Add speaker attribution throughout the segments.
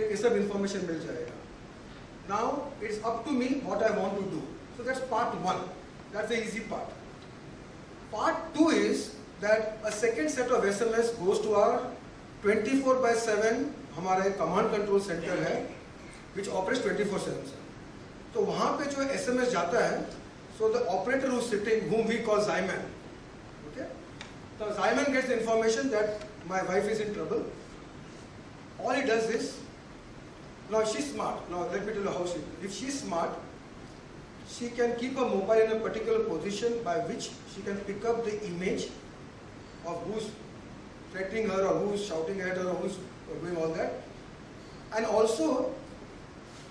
Speaker 1: ये सब information मिल जाएगा. Now it's up to me what I want to do. So that's part one. That's the easy part. Part two is that a second set of SMS goes to our 24/7 हमारा एक command control center है, which operates 24/7. तो वहाँ पे जो SMS जाता है, so the operator who's sitting, whom we call Zyman, okay? So Zyman gets the information that my wife is in trouble. All he does is, now she's smart. Now let me tell you how she. If she's smart, she can keep her mobile in a particular position by which she can pick up the image of who's threatening her or who's shouting at her or who's doing all that. And also,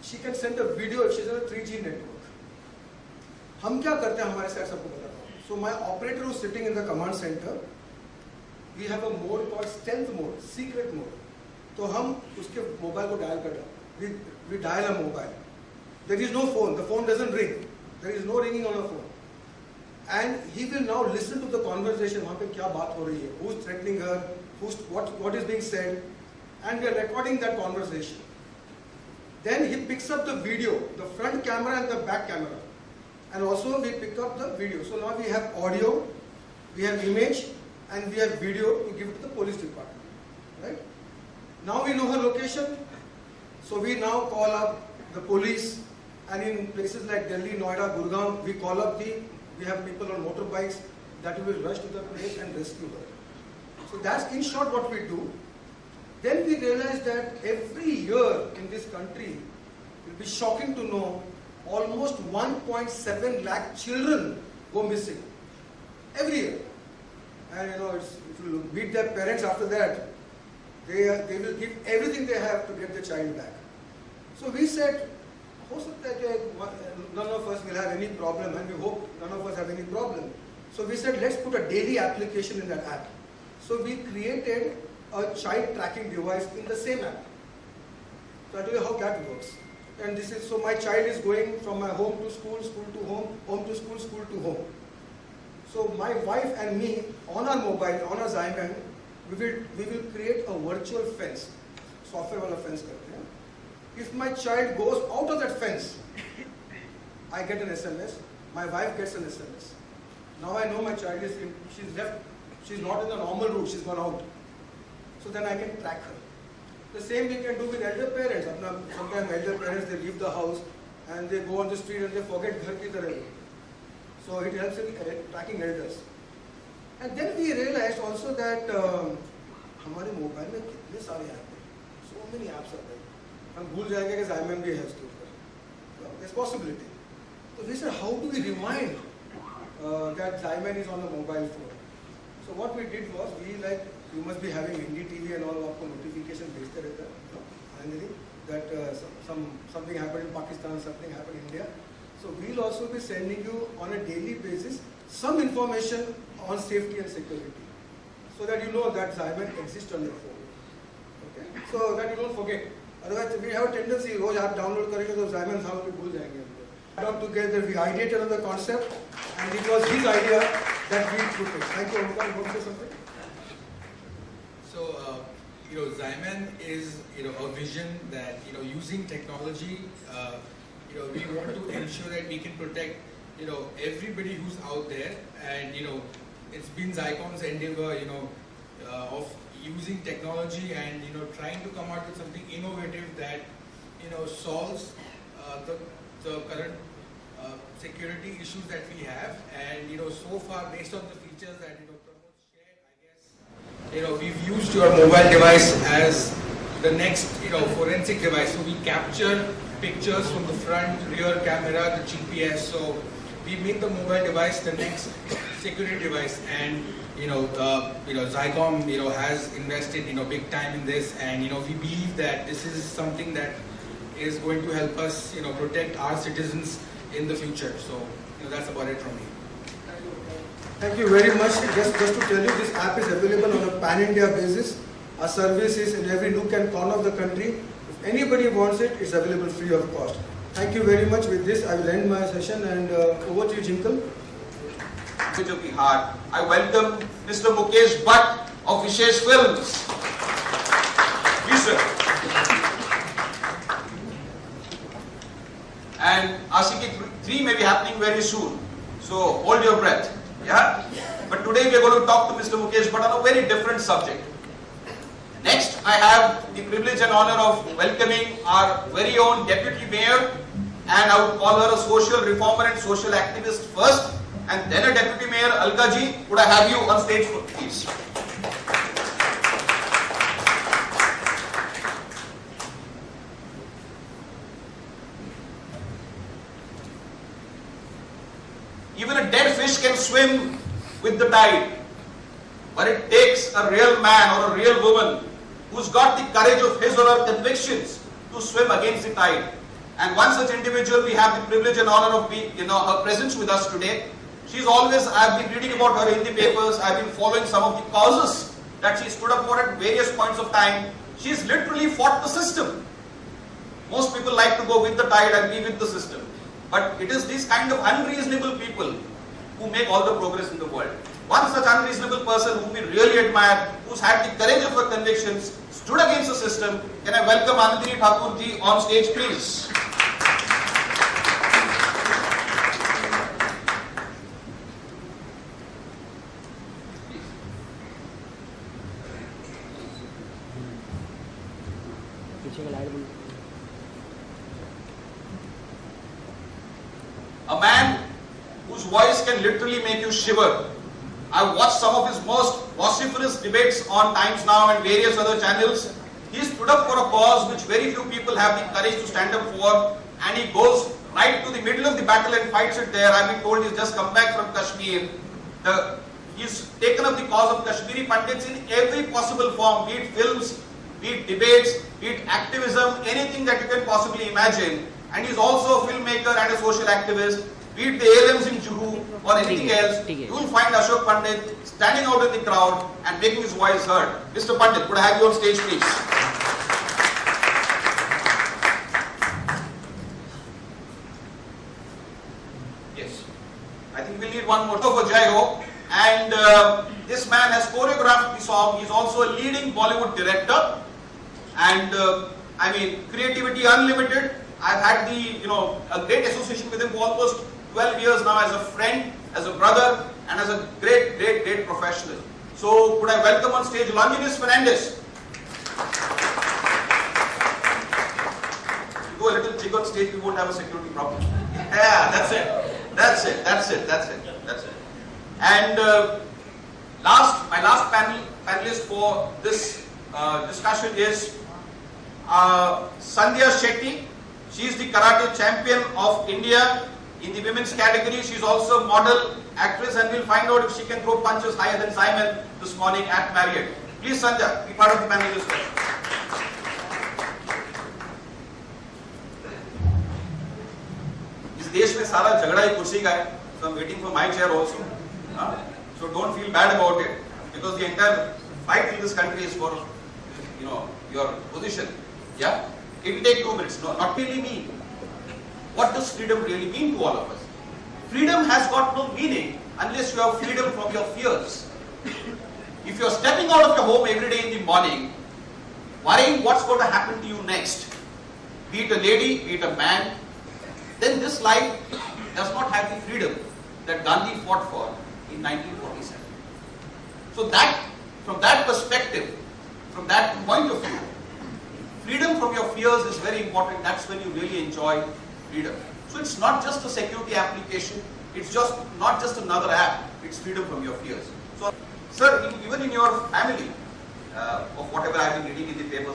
Speaker 1: she can send a video if she's on a 3G network. हम क्या करते हैं हमारे साथ सबको बताता हूँ. So my operator who's sitting in the command center, we have a mode called stealth mode, secret mode. तो हम उसके मोबाइल को डायल कर रहे हैं. We dial a mobile. There is no phone. The phone doesn't ring. There is no ringing on a phone. And he will now listen to the conversation. वहाँ पे क्या बात हो रही है? Who's threatening her? What is being said? And we are recording that conversation. Then he picks up the video, the front camera and the back camera, and also we pick up the video. So now we have audio, we have image, and we have video to give to the police department. Right? Now we know her location, so we now call up the police. And in places like Delhi, Noida, Gurgaon, we have people on motorbikes that will rush to the place and rescue her. So that's in short what we do. Then we realize that every year in this country, it will be shocking to know, almost 1.7 lakh children go missing. Every year. And if you meet their parents after that, they will give everything they have to get the child back. So we said, हो सकता है कि none of us will have any problem, and we hope none of us have any problem. So we said, let's put a daily application in that app. So we created a child tracking device in the same app. So I tell you how that works. And this is, so my child is going from my home to school, school to home, home to school, school to home. So my wife and me, on our mobile, on our Zyman, we will create a virtual fence. Software वाला fence करते हैं. If my child goes out of that fence, I get an SMS, my wife gets an SMS. Now I know my child is in, she's left, she's not in the normal route, she's gone out. So then I can track her. The same we can do with elder parents. Sometimes elder parents, they leave the house and they go on the street and they forget ghar ki tarah. So it helps in tracking elders. And then we realized also that हमारे mobile में कितने सारे app हैं. So many apps are there. हम भूल जाएंगे कि Zyman भी है उसके ऊपर. There's possibility. So we said, how do we remind that Zyman is on the mobile phone? So what we did was, you must be having Hindi TV and all, आपको notification भेजते रहता है, finally, that something happened in Pakistan, something happened in India. So we'll also be sending you on a daily basis some information on safety and security, so that you know that Zyman exists on your phone. Okay? So that you don't forget. Otherwise, we have a tendency, रोज आप download करेंगे तो Zyman सालों में भूल जाएंगे. Got together, we ideated on the concept, and it was his idea that we put it. Thank you, Omkar. You want to say something?
Speaker 2: So, Zyman is, a vision that, using technology, we want to ensure that we can protect, everybody who's out there, and, it's been Zycom's endeavor, of using technology and, trying to come out with something innovative that, solves the current security issues that we have, and, so far, based on the features that, Pramod shared, I guess, we've used your mobile device as the next, forensic device. So we capture pictures from the front, rear camera, the GPS. So we made the mobile device the next security device, and Zycom has invested big time in this, and we believe that this is something that is going to help us protect our citizens in the future. So that's about it from me.
Speaker 1: Thank you very much. Just to tell you, this app is available on a pan-India basis. Our service is in every nook and corner of the country. If anybody wants it, it's available free of cost. Thank you very much. With this, I will end my session, and over to you, Jinkle.
Speaker 3: To Bihar, I welcome Mr. Mukesh Bhatt of Vishesh Films. Please, sir. Ashiki 3 may be happening very soon. So hold your breath. Yeah? But today we are going to talk to Mr. Mukesh Bhatt on a very different subject. Next, I have the privilege and honor of welcoming our very own Deputy Mayor, and I would call her a social reformer and social activist first, and then a Deputy Mayor, Alka ji. Would I have you on stage, please? Even a dead fish can swim with the tide, but it takes a real man or a real woman who's got the courage of his or her convictions to swim against the tide. And one such individual, we have the privilege and honor of being, her presence with us today. She's always, I've been reading about her in the papers, I've been following some of the causes that she stood up for at various points of time. She's literally fought the system. Most people like to go with the tide and be with the system. But it is these kind of unreasonable people who make all the progress in the world. One such unreasonable person whom we really admire, who's had the courage of her convictions, stood against the system. Can I welcome Anandini Thakur ji on stage, please? A man whose voice can literally make you shiver. I've watched some of his most vociferous debates on Times Now and various other channels. He stood up for a cause which very few people have the courage to stand up for, and he goes right to the middle of the battle and fights it there. I've been told he's just come back from Kashmir. He's taken up the cause of Kashmiri Pandits in every possible form, be it films, be it debates, be it activism, anything that you can possibly imagine. And he's also a filmmaker and a social activist. Be it the ALMs in Juhu or anything else, you will find Ashok Pandit standing out in the crowd and making his voice heard. Mr. Pandit, could I have you on stage, please? Yes. I think we'll need one more for Jai Ho. And this man has choreographed the song. He's also a leading Bollywood director. And I mean, creativity unlimited. I've had a great association with him for almost 12 years now as a friend, as a brother, and as a great professional. So, could I welcome on stage Longinus Fernandez? If you go a little jig on stage, we won't have a security problem. Yeah, that's it. And my last panelist for this discussion is Sandhya Shetty. She is the karate champion of India in the women's category. She is also a model, actress, and we'll find out if she can throw punches higher than Simon this morning at Marriott. Please, Sandhya, be part of the panel discussion. इस देश में सारा झगड़ा ही कुर्सी का है. So I'm waiting for my chair also. So don't feel bad about it, because the entire fight in this country is for your position. Yeah. It will take 2 minutes. No, not really mean. What does freedom really mean to all of us? Freedom has got no meaning unless you have freedom from your fears. If you are stepping out of your home every day in the morning, worrying what's going to happen to you next, be it a lady, be it a man, then this life does not have the freedom that Gandhi fought for in 1947. So from that perspective, from that point of view, freedom from your fears is very important. That's when you really enjoy freedom. So it's not just a security application. It's just not just another app. It's freedom from your fears. So, sir, even in your family, of whatever I've been reading in the papers,